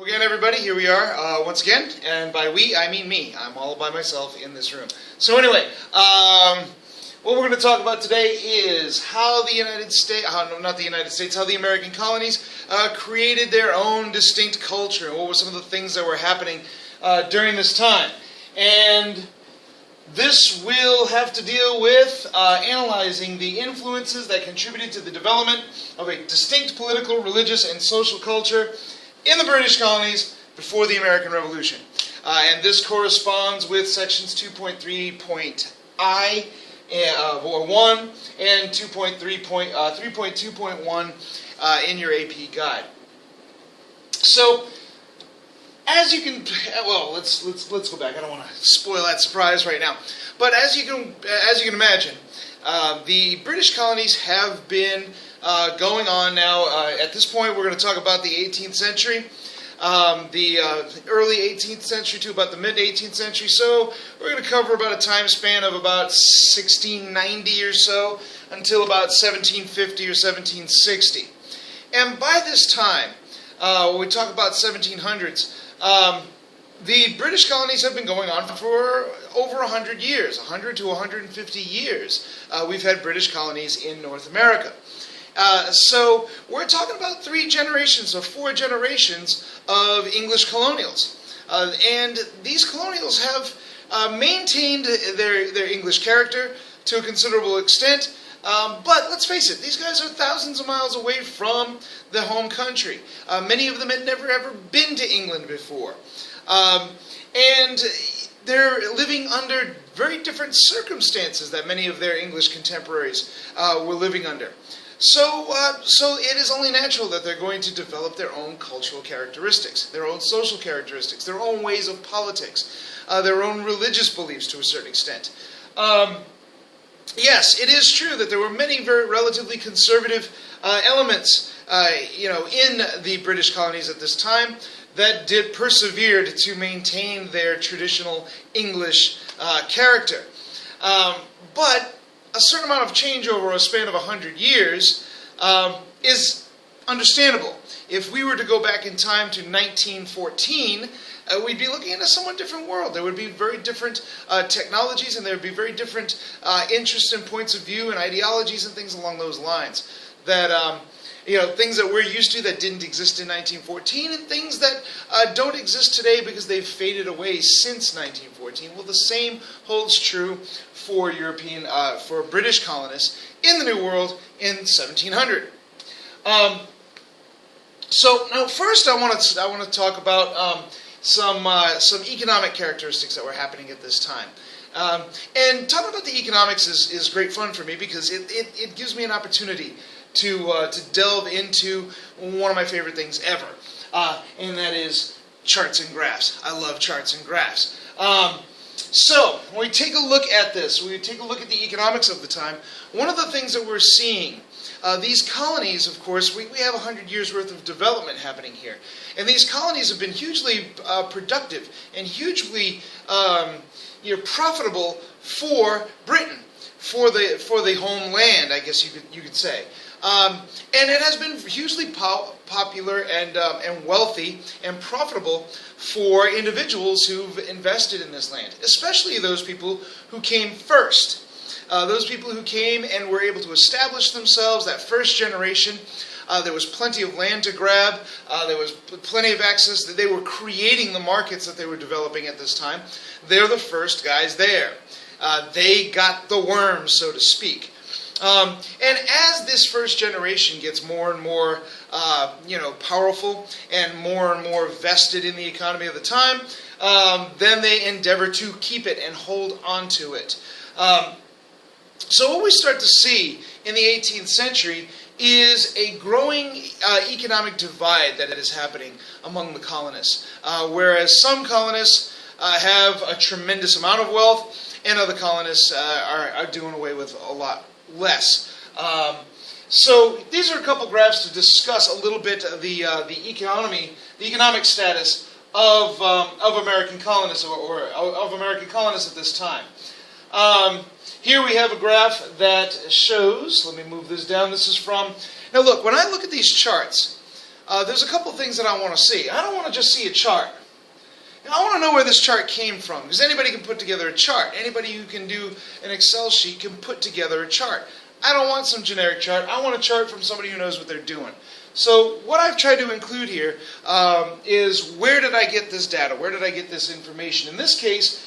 Again, everybody, here we are once again, and by we, I mean me. I'm all by myself in this room. So anyway, what we're going to talk about today is how the United States, how the American colonies created their own distinct culture, and what were some of the things that were happening during this time. And this will have to deal with analyzing the influences that contributed to the development of a distinct political, religious, and social culture in the British colonies before the American Revolution. And this corresponds with sections 2.3.I or 1 and 3.2.1 in your AP guide. So, as you can, well, let's go back. I don't want to spoil that surprise right now. But as you can imagine, the British colonies have been going on now. At this point, we're going to talk about the 18th century, the early 18th century to about the mid 18th century. So we're going to cover about a time span of about 1690 or so until about 1750 or 1760. And by this time, when we talk about 1700s, the British colonies have been going on for over 100 years, 100 to 150 years. We've had British colonies in North America. So we're talking about 3 generations or 4 generations of English colonials. And these colonials have maintained their English character to a considerable extent. But let's face it, these guys are thousands of miles away from the home country. Many of them had never ever been to England before. And they're living under very different circumstances that many of their English contemporaries were living under. So it is only natural that they're going to develop their own cultural characteristics, their own social characteristics, their own ways of politics, their own religious beliefs to a certain extent. Yes, it is true that there were many very relatively conservative elements, in the British colonies at this time that persevered to maintain their traditional English character. But a certain amount of change over a span of 100 years is understandable. If we were to go back in time to 1914, we'd be looking at a somewhat different world. There would be very different technologies, and there would be very different interests and points of view and ideologies and things along those lines. That things that we're used to that didn't exist in 1914, and things that don't exist today because they've faded away since 1914. Well, the same holds true for for British colonists in the New World in 1700. So now, first, I want to talk about some economic characteristics that were happening at this time. And talking about the economics is great fun for me because it gives me an opportunity to delve into one of my favorite things ever, and that is charts and graphs. I love charts and graphs. So when we take a look at this, we take a look at the economics of the time. One of the things that we're seeing, these colonies, of course, we have 100 years worth of development happening here, and these colonies have been hugely productive and hugely profitable for Britain, for the homeland, I guess you could say. And it has been hugely popular and wealthy and profitable for individuals who've invested in this land, especially those people who came first. Those people who came and were able to establish themselves, that first generation. There was plenty of land to grab. There was plenty of access. They were creating the markets that they were developing at this time. They're the first guys there. They got the worms, so to speak. And as this first generation gets more and more, powerful and more vested in the economy of the time, then they endeavor to keep it and hold on to it. So what we start to see in the 18th century is a growing economic divide that is happening among the colonists. Whereas some colonists have a tremendous amount of wealth, and other colonists are doing away with a lot less. So these are a couple graphs to discuss a little bit the economic status of American colonists or of American colonists at this time. Here we have a graph that shows. Let me move this down. This is from. Now look, when I look at these charts, there's a couple things that I want to see. I don't want to just see a chart. I want to know where this chart came from, because anybody can put together a chart. Anybody who can do an Excel sheet can put together a chart. I don't want some generic chart. I want a chart from somebody who knows what they're doing. So what I've tried to include here is, where did I get this data? Where did I get this information? In this case,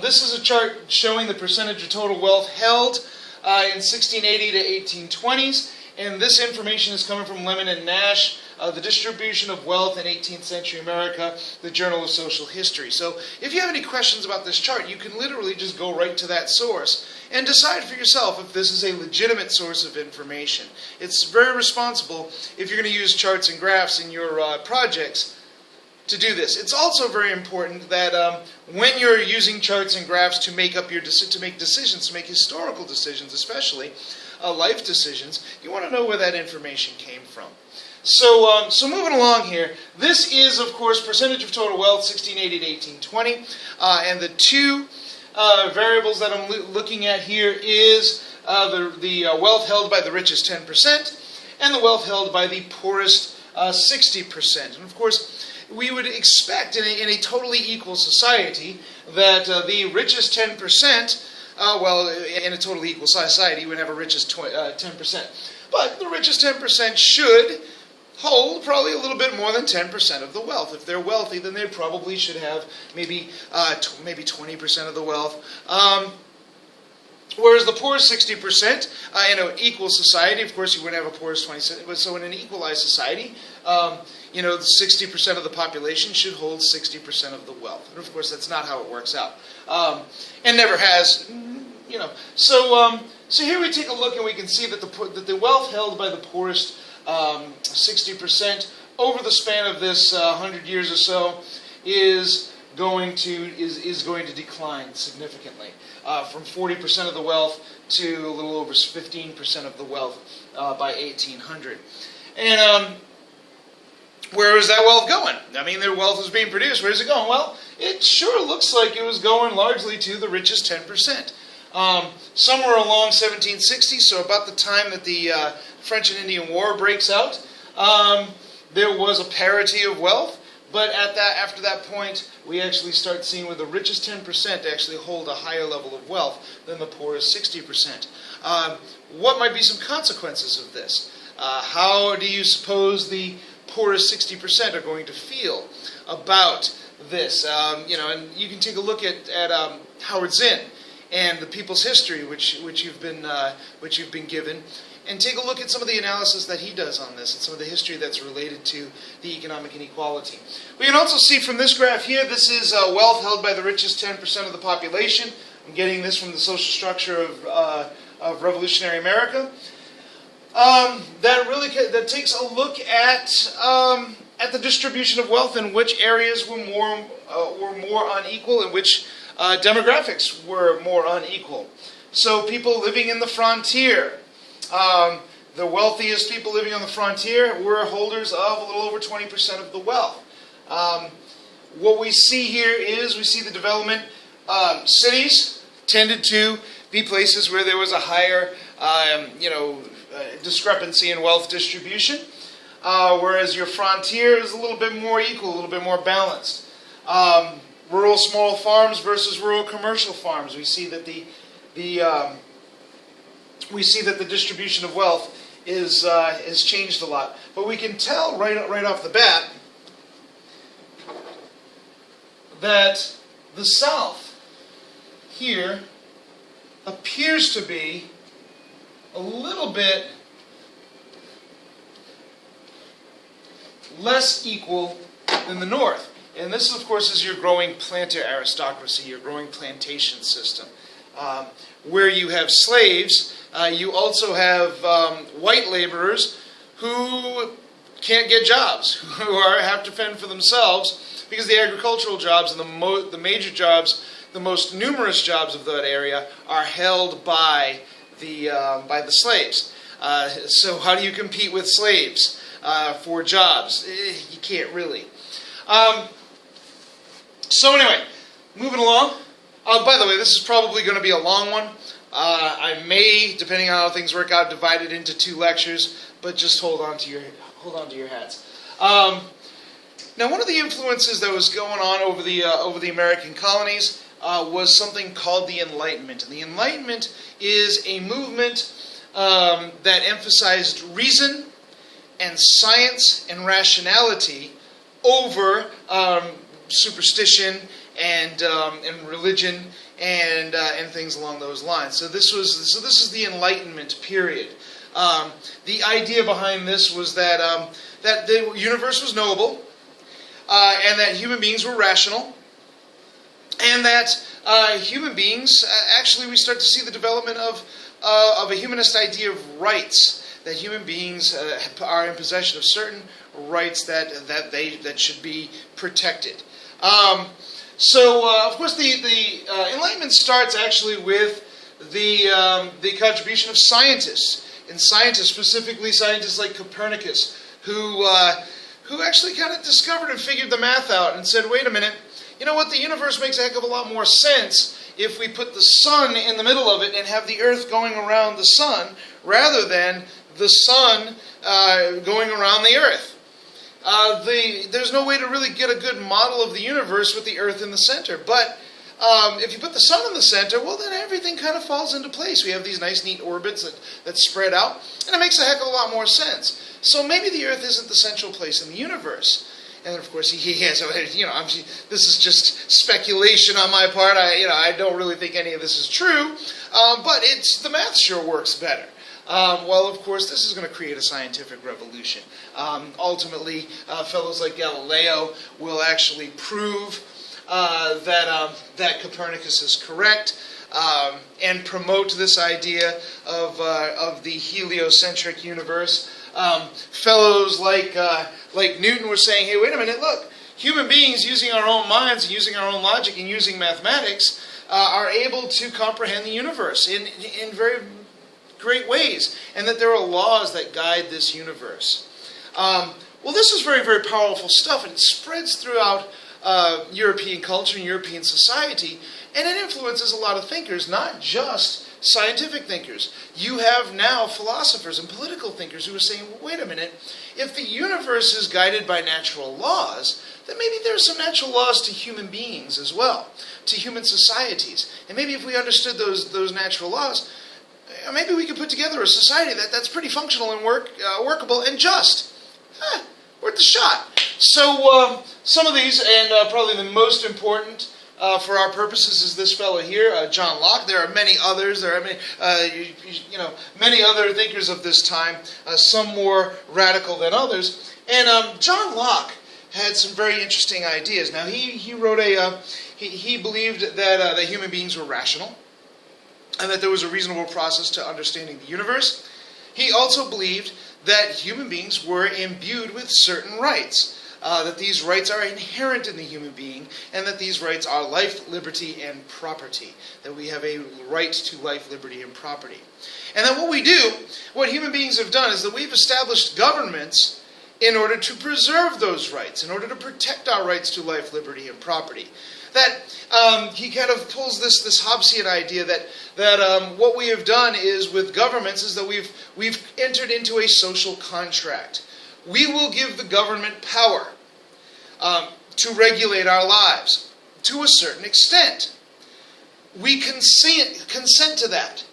this is a chart showing the percentage of total wealth held in 1680 to 1820s. And this information is coming from Lemon and Nash, The Distribution of Wealth in 18th Century America, the Journal of Social History. So if you have any questions about this chart, you can literally just go right to that source and decide for yourself if this is a legitimate source of information. It's very responsible if you're going to use charts and graphs in your projects to do this. It's also very important that when you're using charts and graphs to make decisions, to make historical decisions especially, life decisions, you want to know where that information came from. So, moving along here, this is, of course, percentage of total wealth, 1680 to 1820, and the two variables that I'm looking at here is the wealth held by the richest 10% and the wealth held by the poorest 60%. And, of course, we would expect in a totally equal society that the richest 10%, in a totally equal society, you would have a richest 10%. But the richest 10% should hold probably a little bit more than 10% of the wealth. If they're wealthy, then they probably should have maybe 20% of the wealth. Whereas the poorest 60%, in an equal society, of course you wouldn't have a poorest 20%, so in an equalized society, 60% of the population should hold 60% of the wealth. And of course that's not how it works out. And never has, So here we take a look and we can see that the wealth held by the poorest 60% over the span of this 100 years or so is going to decline significantly, from 40% of the wealth to a little over 15% of the wealth by 1800. And where is that wealth going? I mean, their wealth is being produced. Where is it going? Well, it sure looks like it was going largely to the richest 10%. Somewhere along 1760, so about the time that the French and Indian War breaks out, there was a parity of wealth, but after that point, we actually start seeing where the richest 10% actually hold a higher level of wealth than the poorest 60%. What might be some consequences of this? How do you suppose the poorest 60% are going to feel about this? And you can take a look at Howard Zinn and the People's History, which you've been given, and take a look at some of the analysis that he does on this and some of the history that's related to the economic inequality. We can also see from this graph here, this is wealth held by the richest 10% of the population. I'm getting this from the social structure of revolutionary America. That takes a look at the distribution of wealth and which areas were more unequal and which demographics were more unequal. So people living in the frontier, the wealthiest people living on the frontier were holders of a little over 20% of the wealth. What we see here is we see the development. Cities tended to be places where there was a higher, discrepancy in wealth distribution, whereas your frontier is a little bit more equal, a little bit more balanced. Rural small farms versus rural commercial farms. We see that the distribution of wealth has changed a lot. But we can tell right off the bat that the South here appears to be a little bit less equal than the North. And this, of course, is your growing planter aristocracy, your growing plantation system. Where you have slaves, you also have white laborers who can't get jobs, who have to fend for themselves, because the agricultural jobs and the major jobs, the most numerous jobs of that area, are held by the slaves. So how do you compete with slaves for jobs? You can't really. So anyway, moving along. By the way, this is probably going to be a long one. I may, depending on how things work out, divide it into 2 lectures, but just hold on to your hats. Now, one of the influences that was going on over the American colonies was something called the Enlightenment. And the Enlightenment is a movement that emphasized reason and science and rationality over superstition and religion and things along those lines. So this is the Enlightenment period. The idea behind this was that the universe was knowable, and that human beings were rational, and that human beings actually we start to see the development of a humanist idea of rights. That human beings are in possession of certain rights that should be protected. Of course, the Enlightenment starts actually with the contribution of scientists, and scientists, specifically scientists like Copernicus, who actually kind of discovered and figured the math out and said, wait a minute, you know what, the universe makes a heck of a lot more sense if we put the sun in the middle of it and have the earth going around the sun, rather than the sun going around the earth. There's no way to really get a good model of the universe with the earth in the center. But if you put the sun in the center, well, then everything kind of falls into place. We have these nice, neat orbits that spread out, and it makes a heck of a lot more sense. So maybe the earth isn't the central place in the universe. And then, of course, this is just speculation on my part. I don't really think any of this is true, but the math sure works better. Well, of course, this is going to create a scientific revolution. Ultimately, fellows like Galileo will actually prove that Copernicus is correct, and promote this idea of the heliocentric universe. Fellows like Newton were saying, hey, wait a minute, look, human beings using our own minds, and using our own logic, and using mathematics are able to comprehend the universe in very great ways, and that there are laws that guide this universe. Well, this is very, very powerful stuff, and it spreads throughout European culture and European society, and it influences a lot of thinkers, not just scientific thinkers. You have now philosophers and political thinkers who are saying, well, wait a minute, if the universe is guided by natural laws, then maybe there are some natural laws to human beings as well, to human societies. And maybe if we understood those natural laws, maybe we could put together a society that's pretty functional and workable and just. Worth the shot. So some of these, and probably the most important for our purposes, is this fellow here, John Locke. There are many others. There are many other thinkers of this time, some more radical than others. And John Locke had some very interesting ideas. Now he wrote he believed that human beings were rational, and that there was a reasonable process to understanding the universe. He also believed that human beings were imbued with certain rights, that these rights are inherent in the human being, and that these rights are life, liberty, and property, that we have a right to life, liberty, and property. And that what human beings have done, is that we've established governments in order to preserve those rights, in order to protect our rights to life, liberty, and property. That he kind of pulls this Hobbesian idea that what we have done is with governments is that we've entered into a social contract. We will give the government power to regulate our lives to a certain extent. We consent to that.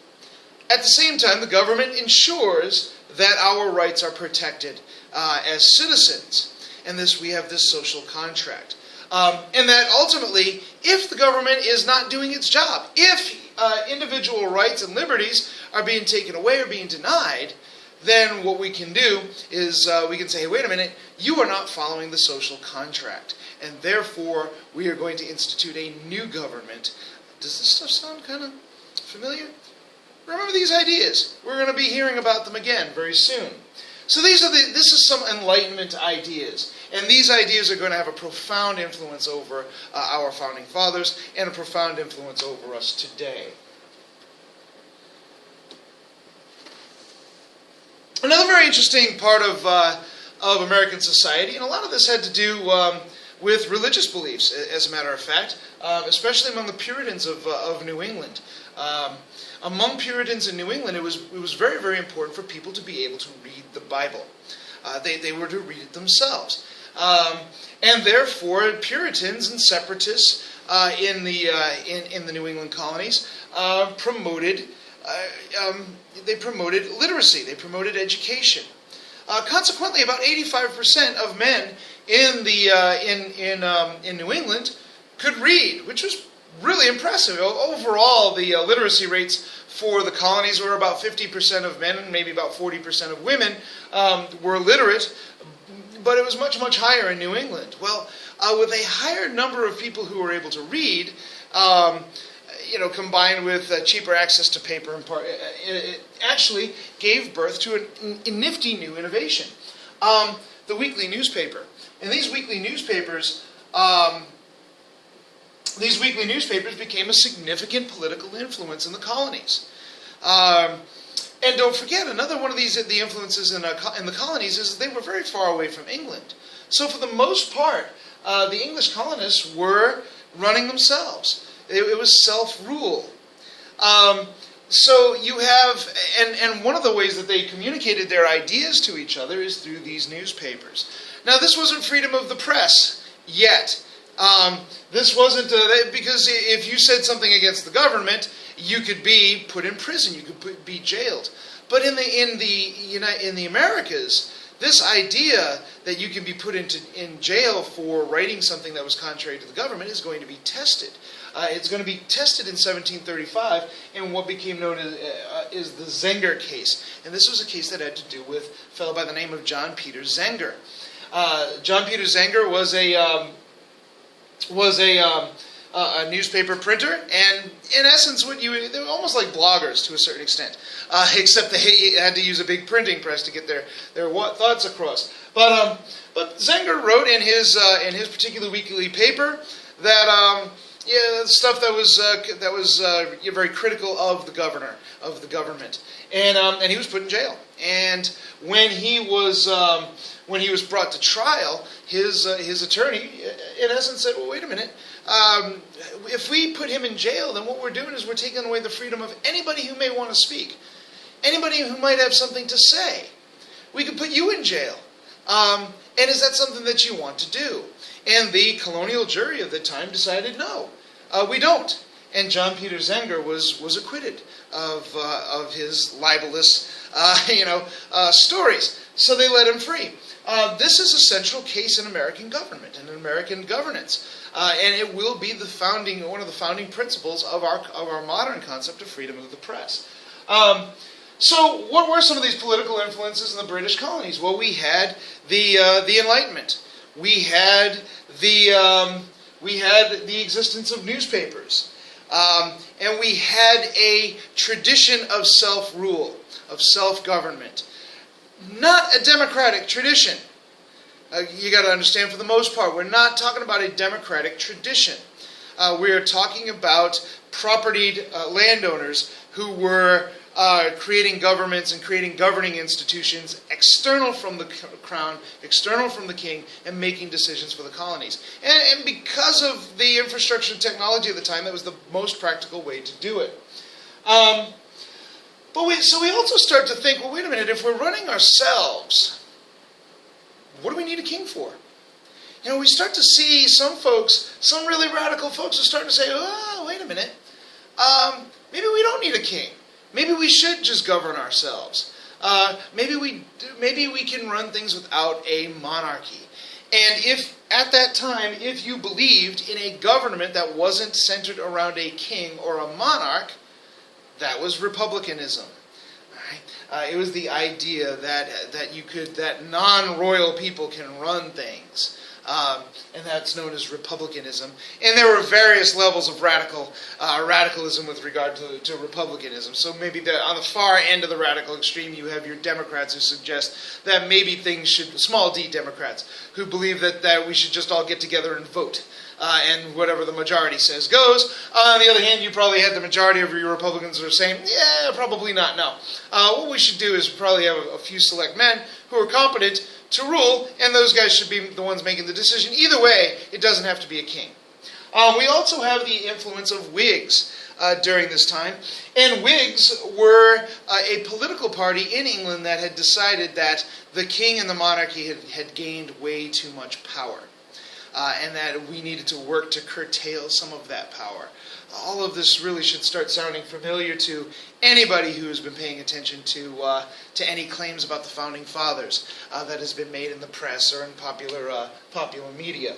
At the same time, the government ensures that our rights are protected as citizens. And we have this social contract. And that ultimately, if the government is not doing its job, if individual rights and liberties are being taken away or being denied, then what we can do is we can say, hey, wait a minute, you are not following the social contract. And therefore, we are going to institute a new government. Does this stuff sound kind of familiar? Remember these ideas. We're going to be hearing about them again very soon. So this is some Enlightenment ideas. And these ideas are going to have a profound influence over our founding fathers and a profound influence over us today. Another very interesting part of American society, and a lot of this had to do with religious beliefs, as a matter of fact, especially among the Puritans of New England. Among Puritans in New England, it was very, very important for people to be able to read the Bible. They were to read it themselves. And therefore, Puritans and separatists in the New England colonies promoted literacy. They promoted education. Consequently, about 85% of men in New England could read, which was really impressive. Overall, the literacy rates for the colonies were about 50% of men and maybe about 40% of women were literate, but it was much, much higher in New England. Well, with a higher number of people who were able to read, combined with cheaper access to paper, it actually gave birth to a nifty new innovation, the weekly newspaper. And these weekly newspapers became a significant political influence in the colonies. And don't forget, another one of the influences in the colonies is they were very far away from England. So for the most part, the English colonists were running themselves. It was self-rule. So you have, and one of the ways that they communicated their ideas to each other is through these newspapers. Now, this wasn't freedom of the press yet. This wasn't, because if you said something against the government, you could be put in prison, you could be jailed. But in the Americas, this idea that you can be put in jail for writing something that was contrary to the government is going to be tested. It's going to be tested in 1735 in what became known as the Zenger case. And this was a case that had to do with a fellow by the name of John Peter Zenger. John Peter Zenger was a newspaper printer, and in essence, they were almost like bloggers to a certain extent, except they had to use a big printing press to get their thoughts across. But Zenger wrote in his particular weekly paper that stuff that was very critical of the government, and he was put in jail. And when he was brought to trial, his attorney, in essence, said, "Well, wait a minute. If we put him in jail, then what we're doing is we're taking away the freedom of anybody who may want to speak, anybody who might have something to say. We could put you in jail. And is that something that you want to do?" And the colonial jury of the time decided, no, we don't. And John Peter Zenger was acquitted of his libelous, stories. So they let him free. This is a central case in American government and in American governance, and it will be one of the founding principles of our modern concept of freedom of the press. So, what were some of these political influences in the British colonies? Well, we had the Enlightenment. We had the existence of newspapers, and we had a tradition of self-rule, of self-government. Not a democratic tradition. You got to understand, for the most part, we're not talking about a democratic tradition. We are talking about propertied landowners who were creating governments and creating governing institutions external from the crown, external from the king, and making decisions for the colonies. And because of the infrastructure and technology of the time, that was the most practical way to do it. So we also start to think, well, wait a minute, if we're running ourselves, what do we need a king for? We start to see some really radical folks are starting to say, oh, wait a minute, maybe we don't need a king. Maybe we should just govern ourselves. Maybe we can run things without a monarchy. And if at that time, if you believed in a government that wasn't centered around a king or a monarch, that was republicanism. Right? It was the idea that non-royal people can run things. And that's known as republicanism. And there were various levels of radicalism with regard to republicanism. So maybe on the far end of the radical extreme, you have your Democrats who suggest that maybe things should, small d Democrats, who believe that we should just all get together and vote. And whatever the majority says goes. On the other hand, you probably had the majority of your Republicans who are saying, yeah, probably not, no. What we should do is probably have a few select men who are competent to rule, and those guys should be the ones making the decision. Either way, it doesn't have to be a king. We also have the influence of Whigs. during this time. And Whigs were a political party in England that had decided that the king and the monarchy had gained way too much power. And that we needed to work to curtail some of that power. All of this really should start sounding familiar to anybody who has been paying attention to any claims about the Founding Fathers that has been made in the press or in popular media.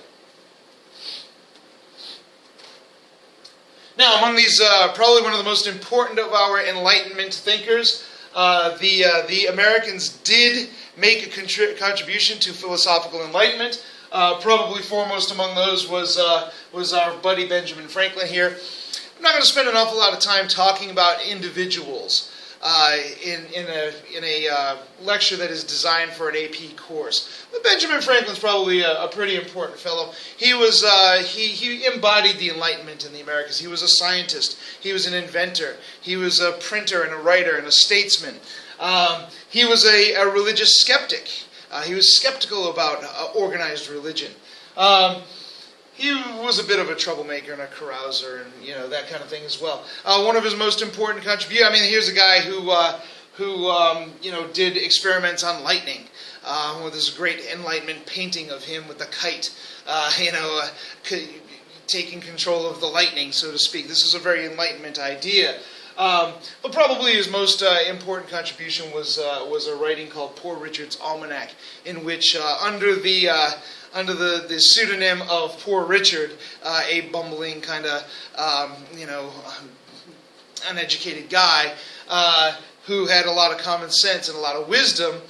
Now, among these, probably one of the most important of our Enlightenment thinkers, the Americans did make a contribution to philosophical enlightenment. Probably foremost among those was our buddy Benjamin Franklin here. I'm not going to spend an awful lot of time talking about individuals in a lecture that is designed for an AP course. But Benjamin Franklin's probably a pretty important fellow. He was he embodied the Enlightenment in the Americas. He was a scientist. He was an inventor. He was a printer and a writer and a statesman. He was a religious skeptic. He was skeptical about organized religion. He was a bit of a troublemaker and a carouser and that kind of thing as well. One of his most important contributions. Here's a guy who did experiments on lightning. With this great Enlightenment painting of him with the kite, taking control of the lightning, so to speak. This is a very Enlightenment idea. But probably his most important contribution was a writing called Poor Richard's Almanac, in which under the pseudonym of Poor Richard, a bumbling kind of uneducated guy who had a lot of common sense and a lot of wisdom,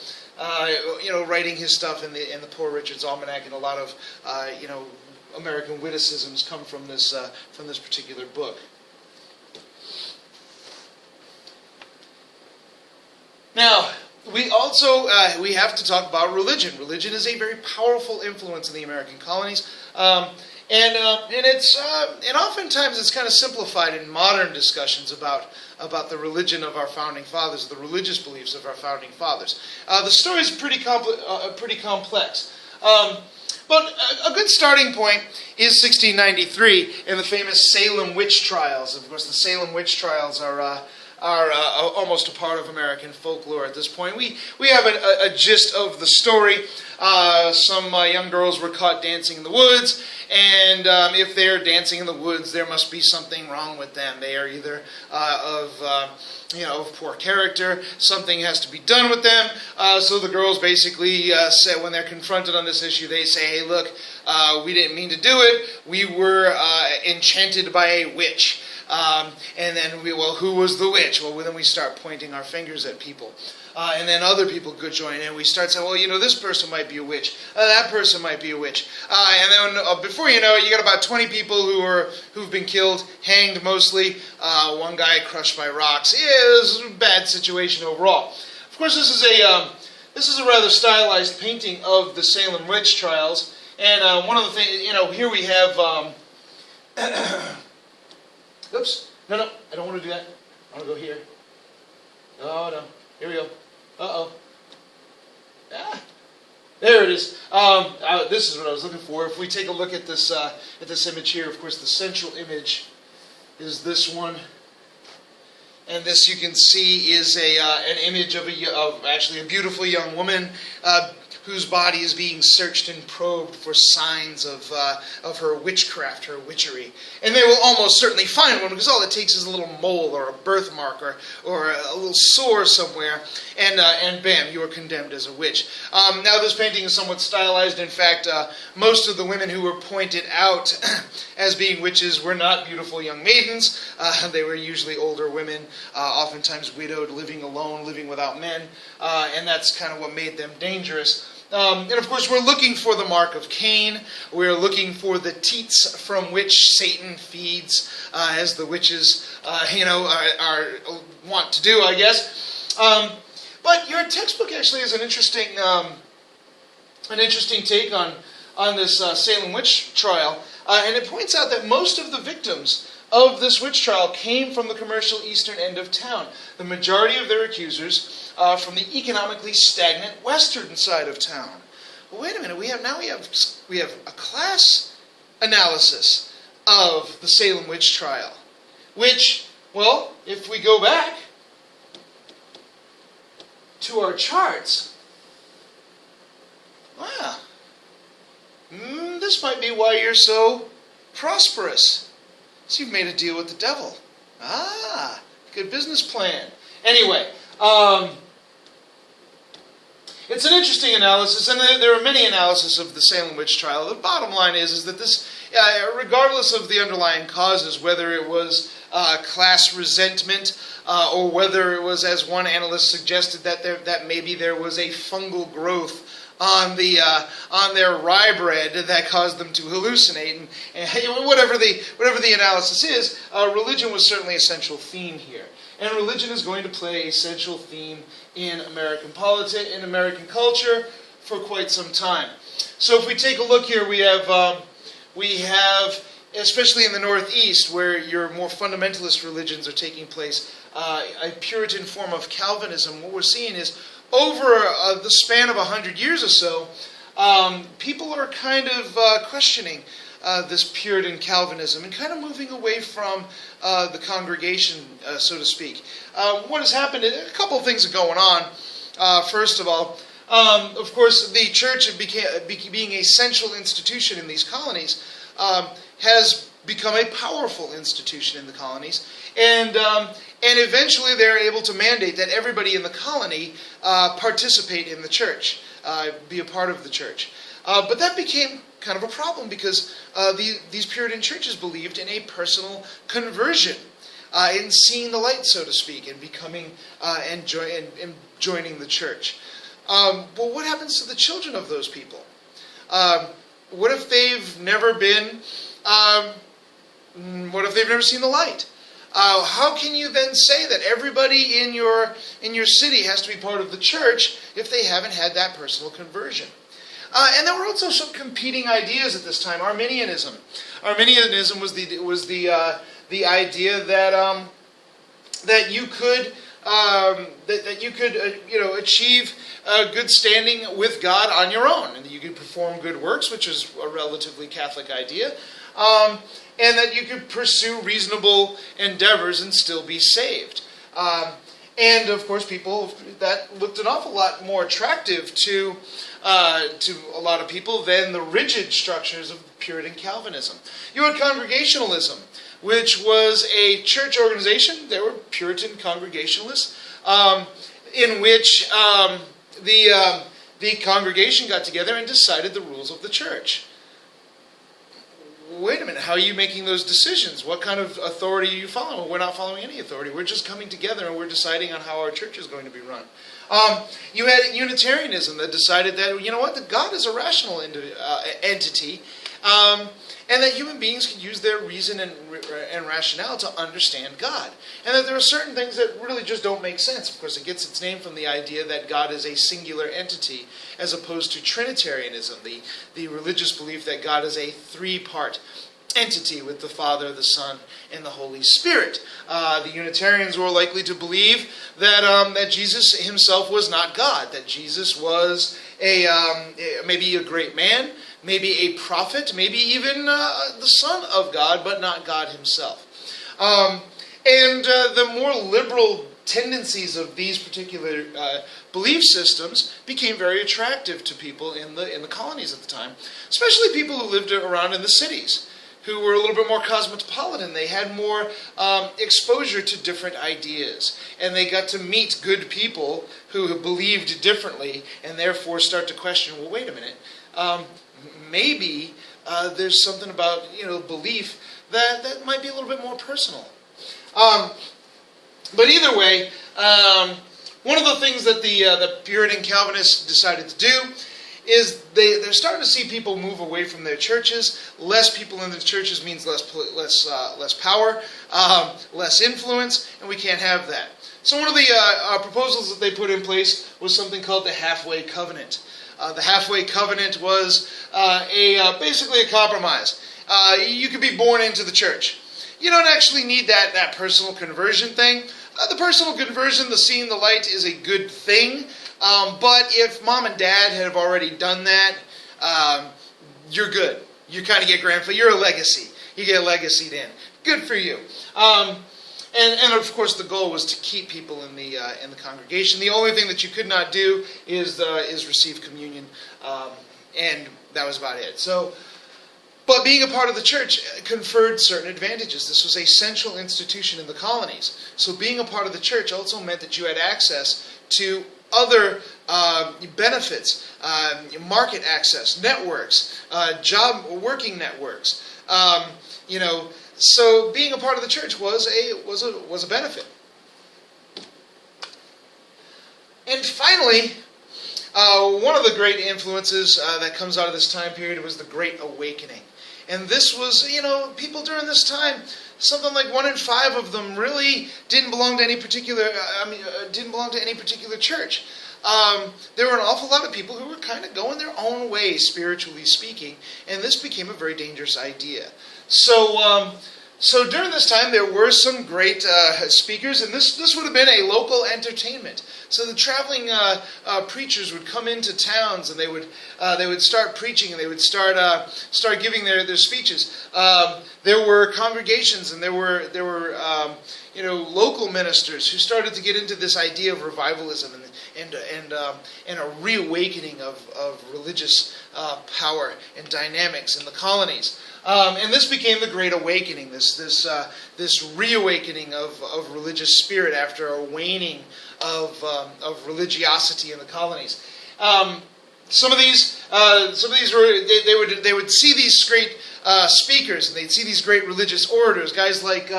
writing his stuff in the Poor Richard's Almanac, and a lot of American witticisms come from this particular book. Now, we also we have to talk about religion. Religion is a very powerful influence in the American colonies, and oftentimes it's kind of simplified in modern discussions about the religion of our founding fathers, the religious beliefs of our founding fathers. The story is pretty complex. But a good starting point is 1693 and the famous Salem witch trials. Of course, the Salem witch trials are almost a part of American folklore at this point. We have a gist of the story. Some young girls were caught dancing in the woods, and if they're dancing in the woods, there must be something wrong with them. They are either of poor character. Something has to be done with them. So the girls basically say, when they're confronted on this issue, they say, "Hey, look, we didn't mean to do it. We were enchanted by a witch." And then who was the witch? Well, then we start pointing our fingers at people. And then other people could join in. We start saying, this person might be a witch. That person might be a witch. And then before you know it, you got about 20 people who've been killed, hanged mostly. One guy crushed by rocks. It was a bad situation overall. Of course, this is a rather stylized painting of the Salem witch trials. And one of the things, here we have. Oops. No, I don't want to do that. I want to go here. Oh, no. Here we go. Uh-oh. There it is. This is what I was looking for. If we take a look at this image here, of course, the central image is this one. And this, you can see, is an image of actually a beautiful young woman whose body is being searched and probed for signs of her witchcraft, her witchery. And they will almost certainly find one, because all it takes is a little mole or a birthmark or a little sore somewhere, and bam, you are condemned as a witch. Now, this painting is somewhat stylized. In fact, most of the women who were pointed out as being witches were not beautiful young maidens. They were usually older women, oftentimes widowed, living alone, living without men, and that's kind of what made them dangerous. And of course, we're looking for the mark of Cain. We're looking for the teats from which Satan feeds, as the witches, are want to do, I guess. But your textbook actually is an interesting take on this Salem witch trial, and it points out that most of the victims of this witch trial came from the commercial eastern end of town. The majority of their accusers from the economically stagnant western side of town. Well, wait a minute. We have a class analysis of the Salem witch trial. which, well, if we go back to our charts, this might be why you're so prosperous. So you've made a deal with the devil. Good business plan. Anyway, it's an interesting analysis, and there are many analyses of the Salem witch trial. The bottom line is that this, regardless of the underlying causes, whether it was class resentment, or whether it was, as one analyst suggested, that maybe there was a fungal growth on their rye bread that caused them to hallucinate, and whatever the analysis is, religion was certainly a central theme here, and religion is going to play a central theme in American politics, in American culture, for quite some time. So if we take a look here, we have, especially in the Northeast, where your more fundamentalist religions are taking place, a Puritan form of Calvinism. What we're seeing is, over the span of 100 years or so, people are kind of questioning this Puritan Calvinism and kind of moving away from the congregation, so to speak. What has happened, a couple of things are going on. First of all, of course, the church, being a central institution in these colonies, has become a powerful institution in the colonies, and eventually they're able to mandate that everybody in the colony participate in the church, be a part of the church. But that became kind of a problem because these Puritan churches believed in a personal conversion, in seeing the light, so to speak, and becoming and joining the church. Well, what happens to the children of those people? What if they've never been? What if they've never seen the light? How can you then say that everybody in your city has to be part of the church if they haven't had that personal conversion? And there were also some competing ideas at this time. Arminianism. Arminianism was the idea that you could achieve good standing with God on your own, and that you could perform good works, which is a relatively Catholic idea. And that you could pursue reasonable endeavors and still be saved. And of course, that looked an awful lot more attractive to a lot of people than the rigid structures of Puritan Calvinism. You had Congregationalism, which was a church organization. They were Puritan Congregationalists, in which the congregation got together and decided the rules of the church. Wait a minute, how are you making those decisions? What kind of authority are you following? Well, we're not following any authority. We're just coming together and we're deciding on how our church is going to be run. You had Unitarianism that decided that, that God is a rational entity, and that human beings can use their reason and rationale to understand God. And that there are certain things that really just don't make sense. Of course, it gets its name from the idea that God is a singular entity, as opposed to Trinitarianism, the religious belief that God is a three-part entity with the Father, the Son, and the Holy Spirit. The Unitarians were likely to believe that Jesus himself was not God, that Jesus was maybe a great man, maybe a prophet, maybe even the Son of God, but not God himself. And the more liberal tendencies of these particular belief systems became very attractive to people in the colonies at the time, especially people who lived around in the cities, who were a little bit more cosmopolitan. They had more exposure to different ideas, and they got to meet good people who believed differently, and therefore start to question, well, wait a minute, maybe there's something about belief that might be a little bit more personal. But either way, one of the things that the Puritan Calvinists decided to do is they're starting to see people move away from their churches. Less people in the churches means less power, less influence, and we can't have that. So one of the proposals that they put in place was something called the halfway covenant. The halfway covenant was basically a compromise. You could be born into the church. You don't actually need that personal conversion thing. The personal conversion, the seeing the light, is a good thing. But if mom and dad have already done that, you're good. You kind of get grandfather. You're a legacy. You get legacied in. Good for you. And of course, the goal was to keep people in the congregation. The only thing that you could not do is receive communion, and that was about it. So, but being a part of the church conferred certain advantages. This was a central institution in the colonies. So being a part of the church also meant that you had access to other benefits, market access, networks, working networks. So being a part of the church was a benefit. And finally, one of the great influences that comes out of this time period was the Great Awakening. And this was, people during this time, something like 1 in 5 of them really didn't belong to any particular. Didn't belong to any particular church. There were an awful lot of people who were kind of going their own way, spiritually speaking, and this became a very dangerous idea. So during this time, there were some great speakers, and this would have been a local entertainment. So the traveling preachers would come into towns, and they would start preaching, and they would start giving their speeches. There were congregations, and there were local ministers who started to get into this idea of revivalism and a reawakening of religious power and dynamics in the colonies. And this became the Great Awakening, this reawakening of religious spirit after a waning of religiosity in the colonies. Some of these were they would see these great speakers, and they'd see these great religious orators, guys like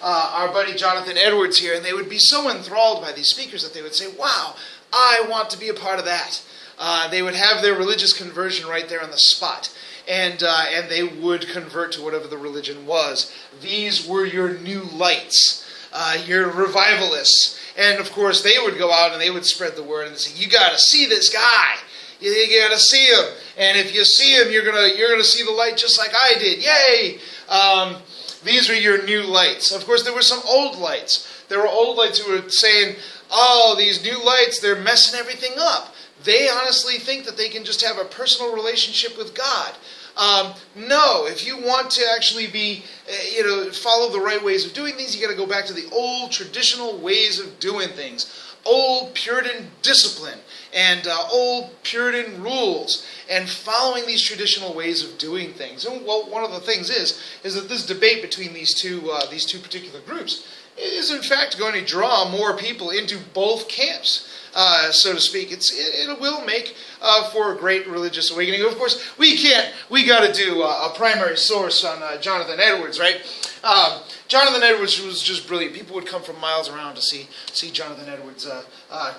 our buddy Jonathan Edwards here, and they would be so enthralled by these speakers that they would say, "Wow, I want to be a part of that." They would have their religious conversion right there on the spot. And they would convert to whatever the religion was. These were your new lights, your revivalists. And of course, they would go out and they would spread the word and say, "You got to see this guy. You got to see him. And if you see him, you're gonna see the light just like I did. Yay!" These were your new lights. Of course, there were some old lights. There were old lights who were saying, "Oh, these new lights, they're messing everything up." They honestly think that they can just have a personal relationship with God. No, if you want to actually be, follow the right ways of doing things, you got to go back to the old traditional ways of doing things, old Puritan discipline, and old Puritan rules, and following these traditional ways of doing things. And well, one of the things is that this debate between these two particular groups is in fact going to draw more people into both camps. So to speak, it will make for a great religious awakening. Of course, we got to do a primary source on Jonathan Edwards, right? Jonathan Edwards was just brilliant. People would come from miles around to see Jonathan Edwards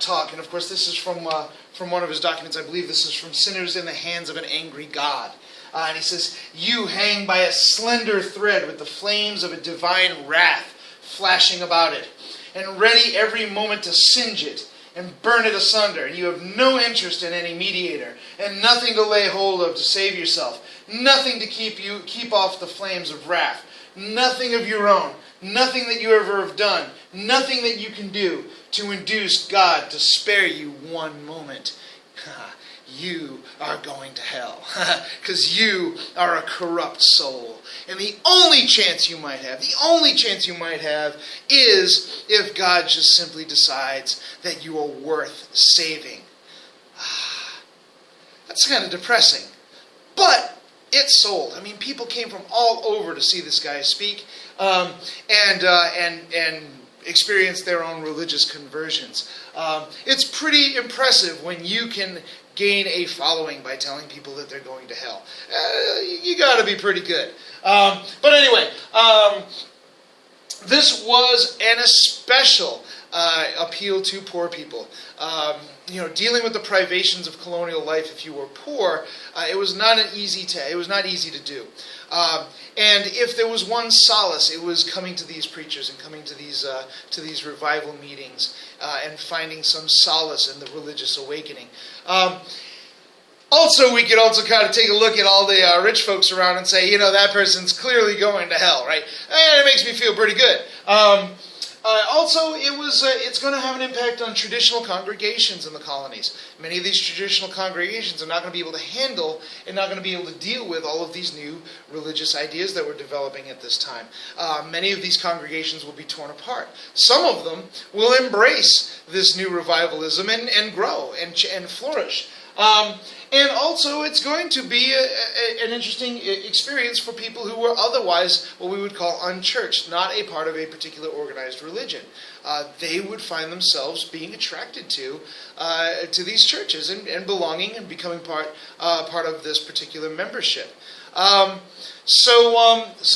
talk. And of course, this is from one of his documents. I believe this is from "Sinners in the Hands of an Angry God." And he says, "You hang by a slender thread with the flames of a divine wrath flashing about it, and ready every moment to singe it and burn it asunder, and you have no interest in any mediator, and nothing to lay hold of to save yourself, nothing to keep off the flames of wrath, nothing of your own, nothing that you ever have done, nothing that you can do to induce God to spare you one moment. You are going to hell, because you are a corrupt soul. And the only chance you might have is if God just simply decides that you are worth saving." That's kind of depressing. But it sold. I mean, people came from all over to see this guy speak, and experience their own religious conversions. It's pretty impressive when you can gain a following by telling people that they're going to hell. You got to be pretty good. But anyway, this was an especial appeal to poor people. Dealing with the privations of colonial life, if you were poor, it was not easy to do. And if there was one solace, it was coming to these preachers and coming to these revival meetings and finding some solace in the religious awakening. Also, we could also kind of take a look at all the rich folks around and say, that person's clearly going to hell, right? And it makes me feel pretty good. Also, it's going to have an impact on traditional congregations in the colonies. Many of these traditional congregations are not going to be able to handle and not going to be able to deal with all of these new religious ideas that were developing at this time. Many of these congregations will be torn apart. Some of them will embrace this new revivalism and grow and flourish. And also, it's going to be an interesting experience for people who were otherwise what we would call unchurched, not a part of a particular organized religion. They would find themselves being attracted to these churches and belonging and becoming part of this particular membership. So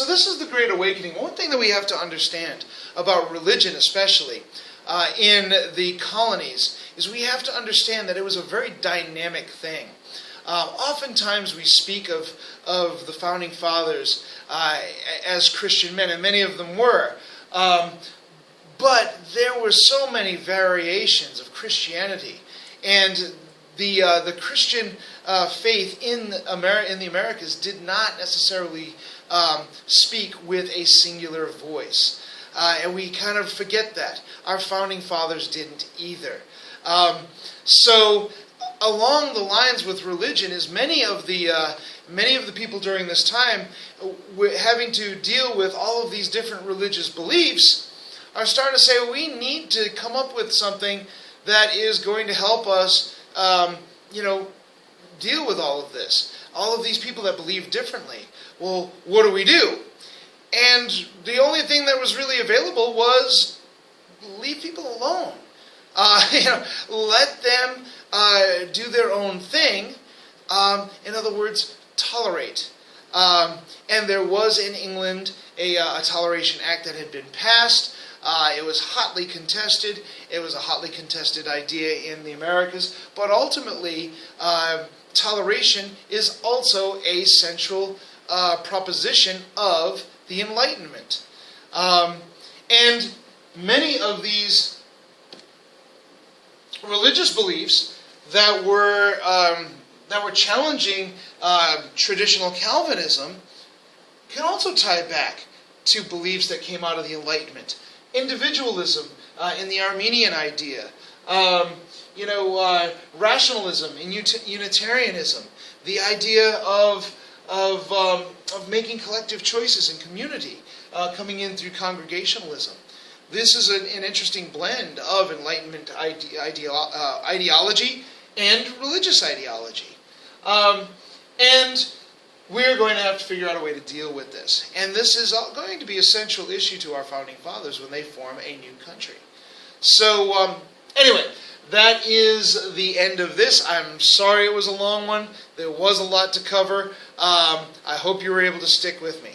this is the Great Awakening. One thing that we have to understand about religion, especially in the colonies, is we have to understand that it was a very dynamic thing. Oftentimes we speak of the Founding Fathers as Christian men, and many of them were. But there were so many variations of Christianity, and the Christian faith in the Americas did not necessarily speak with a singular voice. And we kind of forget that. Our Founding Fathers didn't either. So along the lines with religion is many of the people during this time having to deal with all of these different religious beliefs are starting to say, well, we need to come up with something that is going to help us deal with all of this. All of these people that believe differently. Well, what do we do? And the only thing that was really available was leave people alone. Let them do their own thing. In other words, tolerate. And there was in England a Toleration Act that had been passed. It was hotly contested. It was a hotly contested idea in the Americas. But ultimately, toleration is also a central proposition of the Enlightenment. And many of these religious beliefs that were challenging traditional Calvinism can also tie back to beliefs that came out of the Enlightenment. Individualism in the Armenian idea, rationalism in Unitarianism, the idea of making collective choices in community coming in through congregationalism. This is an interesting blend of Enlightenment ideology and religious ideology. And we're going to have to figure out a way to deal with this. And this is going to be a central issue to our Founding Fathers when they form a new country. So, anyway, that is the end of this. I'm sorry it was a long one. There was a lot to cover. I hope you were able to stick with me.